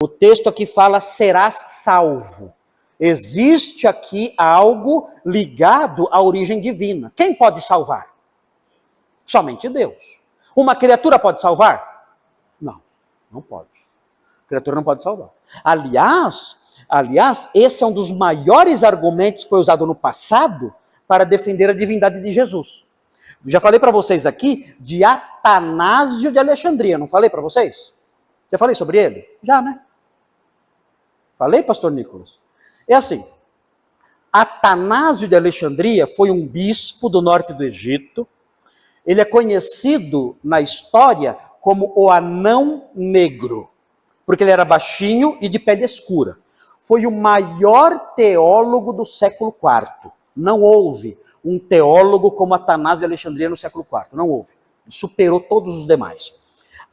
O texto aqui fala, serás salvo. Existe aqui algo ligado à origem divina. Quem pode salvar? Somente Deus. Uma criatura pode salvar? Não, não pode. A criatura não pode salvar. Aliás, esse é um dos maiores argumentos que foi usado no passado para defender a divindade de Jesus. Já falei para vocês aqui de Atanásio de Alexandria, não falei para vocês? Já falei sobre ele? Já, né? Falei, pastor Nicolas? É assim, Atanásio de Alexandria foi um bispo do norte do Egito. Ele é conhecido na história como o anão negro, porque ele era baixinho e de pele escura. Foi o maior teólogo do século IV. Não houve um teólogo como Atanásio de Alexandria no século IV. Não houve. Ele superou todos os demais.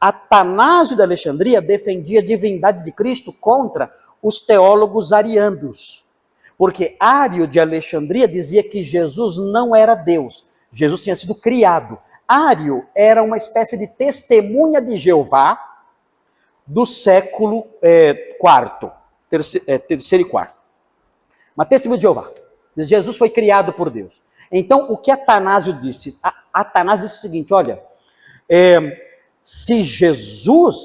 Atanásio de Alexandria defendia a divindade de Cristo contra os teólogos arianos. Porque Ário de Alexandria dizia que Jesus não era Deus. Jesus tinha sido criado. Ário era uma espécie de testemunha de Jeová do século IV. Terceiro e quarto. Uma testemunha de Jeová. Jesus foi criado por Deus. Então, o que Atanásio disse? Atanásio disse o seguinte, olha, se Jesus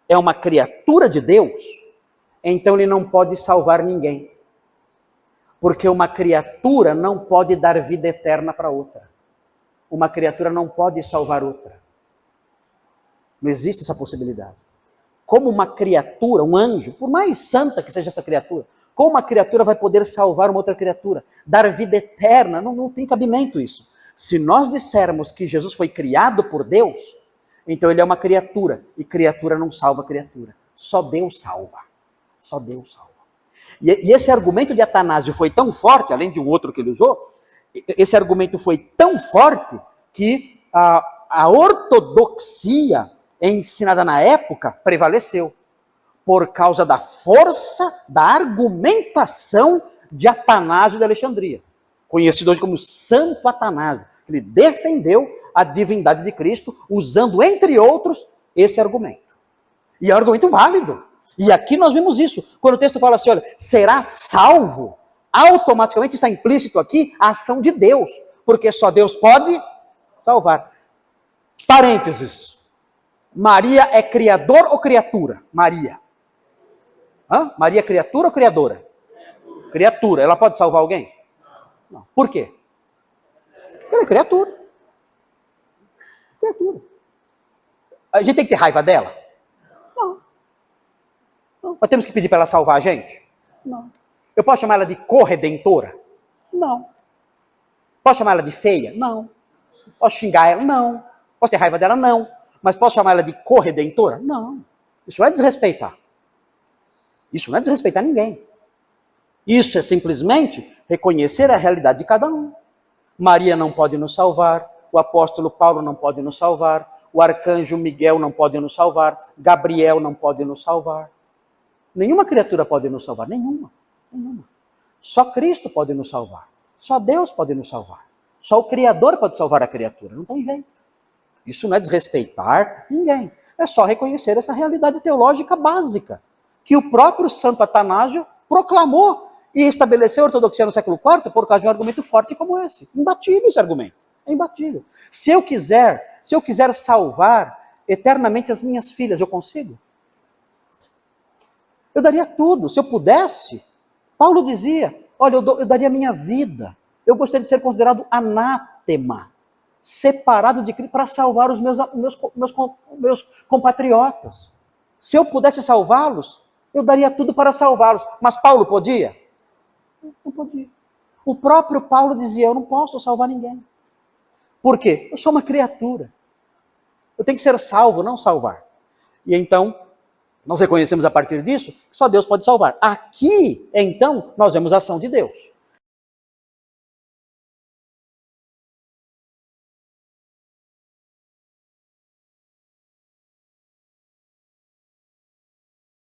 é uma criatura de Deus, então ele não pode salvar ninguém. Porque uma criatura não pode dar vida eterna para outra. Uma criatura não pode salvar outra. Não existe essa possibilidade. Como uma criatura, um anjo, por mais santa que seja essa criatura, como uma criatura vai poder salvar uma outra criatura? Dar vida eterna, não tem cabimento isso. Se nós dissermos que Jesus foi criado por Deus, então ele é uma criatura, e criatura não salva criatura. Só Deus salva. Só Deus salva. E esse argumento de Atanásio foi tão forte, além de um outro que ele usou, esse argumento foi tão forte que a ortodoxia ensinada na época prevaleceu, por causa da força da argumentação de Atanásio de Alexandria, conhecido hoje como Santo Atanásio. Ele defendeu a divindade de Cristo usando, entre outros, esse argumento. E é um argumento válido. E aqui nós vimos isso. Quando o texto fala assim, olha, será salvo, automaticamente está implícito aqui a ação de Deus, porque só Deus pode salvar. Parênteses. Maria é criador ou criatura? Maria. Maria é criatura ou criadora? Criatura. Ela pode salvar alguém? Não. Por quê? Porque ela é criatura. Criatura. A gente tem que ter raiva dela? Não. Mas temos que pedir para ela salvar a gente? Não. Eu posso chamar ela de corredentora? Não. Posso chamar ela de feia? Não. Posso xingar ela? Não. Posso ter raiva dela? Não. Mas posso chamar ela de corredentora? Não. Isso não é desrespeitar. Isso não é desrespeitar ninguém. Isso é simplesmente reconhecer a realidade de cada um. Maria não pode nos salvar, o apóstolo Paulo não pode nos salvar, o arcanjo Miguel não pode nos salvar, Gabriel não pode nos salvar. Nenhuma criatura pode nos salvar, nenhuma. Só Cristo pode nos salvar. Só Deus pode nos salvar. Só o Criador pode salvar a criatura, não tem jeito. Isso não é desrespeitar ninguém. É só reconhecer essa realidade teológica básica, que o próprio Santo Atanásio proclamou e estabeleceu a ortodoxia no século IV por causa de um argumento forte como esse. Imbatível esse argumento. É imbatível. Se eu quiser salvar eternamente as minhas filhas, eu consigo? Eu daria tudo. Se eu pudesse, Paulo dizia, olha, eu daria a minha vida. Eu gostaria de ser considerado anátema, separado de Cristo para salvar os meus compatriotas. Se eu pudesse salvá-los, eu daria tudo para salvá-los. Mas Paulo podia? Não podia. O próprio Paulo dizia, eu não posso salvar ninguém. Por quê? Eu sou uma criatura. Eu tenho que ser salvo, não salvar. E então, nós reconhecemos a partir disso que só Deus pode salvar. Aqui, então, nós vemos a ação de Deus.